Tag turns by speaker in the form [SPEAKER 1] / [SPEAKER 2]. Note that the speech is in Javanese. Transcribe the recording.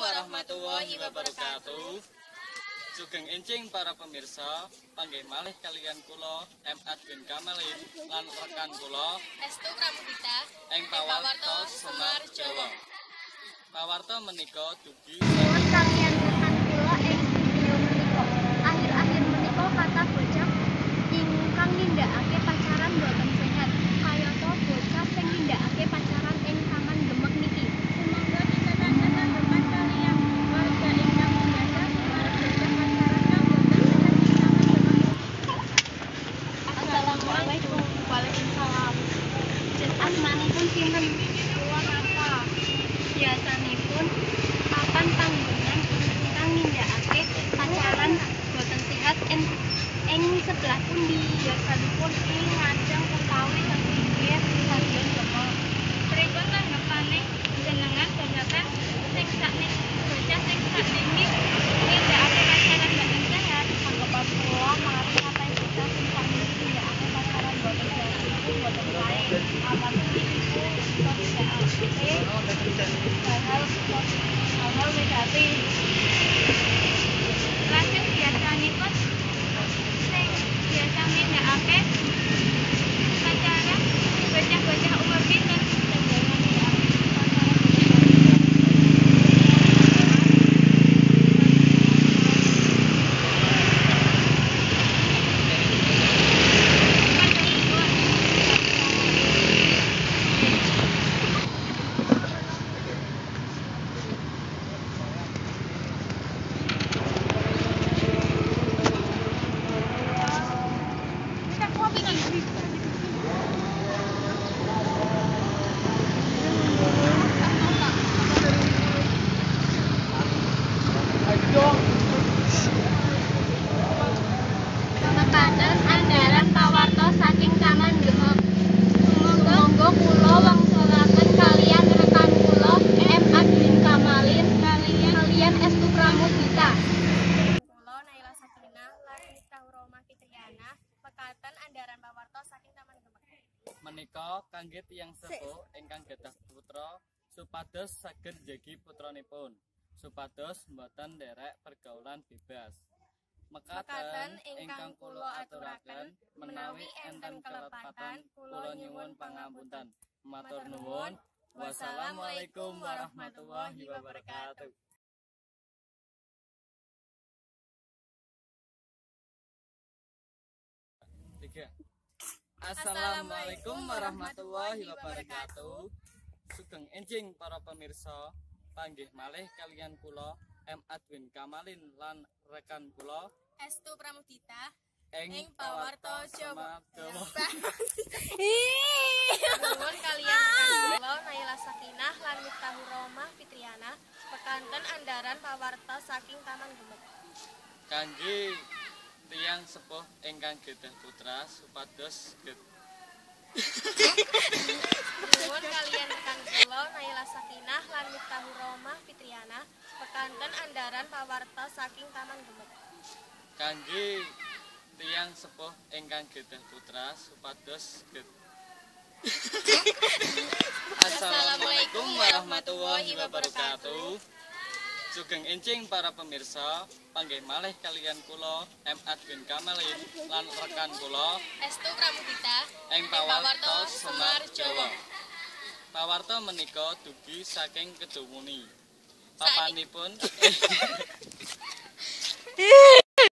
[SPEAKER 1] warahmatullahi wabarakatuh. Sugeng enjing para pemirsa, panggih malih kalian kula M. Adwin Kamalin lan rekan kula
[SPEAKER 2] Estu Pramudita
[SPEAKER 1] ing pawarta Semar Jawa. Pawarta menika dugi
[SPEAKER 3] kalian rekan kula ing studio menika. Akhir-akhir menika kata bocah ingkang nindakake pacaran boten sehat. Kayata bocah sing nindakake pacaran ing taman gemek niki. Semoga ditata-tata berkat kalian warga ingkang biasa sumarep bocah pacaran kang boten sehat ing taman gemek niki. Assalamualaikum. Waalaikumsalam. Asmanipun sinten? Kula Nata. Biasanipun papan panggonan ingkang nindakake pacaran boten sehat ing sebelah pundi? Biasanipun ing ngajeng utawi teng pinggir stadion Gemek. Pripun tanggapane jenengan bocah sing sakniki nindakake pacaran boten sehat? Tanggapan kula marang kathah bocah sing sakniki nindakake pacaran boten sehat iku boten sae. Amargi iku hal-hal negatif. Lajeng biasanipun sing biasa nindakake pacaran bocah-bocah umur pinten? Mekaten andharan pawarta saking Taman Gemek. Sumangga kula wangsulaken kalian rekan kula M. Adwin Kamalin kalian Estu Pramudita.
[SPEAKER 2] Kula Naila Sakinah lan Miftahur Rahmah Fitriana mekaten andharan pawarta saking Taman Gemek.
[SPEAKER 1] menika kangge tiyang sepuh ingkang gadhah putra supados saged njagi putranipun supados mboten nderek pergaulan bebas. Mekaten ingkang kula aturaken menawi enten kelepatan kula nyuwun pangapunten. Matur nuwun. Wassalamualaikum warahmatullahi wabarakatuh. Assalamualaikum warahmatullahi wabarakatuh. Sugeng enjing para pemirsa, panggih malih kalian kula M. Adwin Kamalin lan rekan kula
[SPEAKER 2] Estu Pramudita
[SPEAKER 1] ing
[SPEAKER 2] pawarta Jawa.
[SPEAKER 3] Nuwun
[SPEAKER 2] Kalian rekan kula Naila Sakinah lan Miftahur Rahmah Fitriana mekaten andharan pawarta saking Taman Gemek.
[SPEAKER 1] kangge tiyang sepuh ingkang gadhah putra supados
[SPEAKER 2] Nuwun kalian rekan kula Naila Sakinah lan Miftahur Rahmah Fitriana mekaten andharan pawarta saking Taman Gemek.
[SPEAKER 1] kangge tiyang sepuh ingkang gadhah putra supados Assalamualaikum warahmatullahi wabarakatuh. Sugeng enjing para pemirsa, panggih malih kalian kula M. Adwin Kamalin lan rekan kula
[SPEAKER 2] Estu Pramudita
[SPEAKER 1] ing pawarta Semar Jawa. Pawarta menika dugi saking Kedhumuni. Papanipun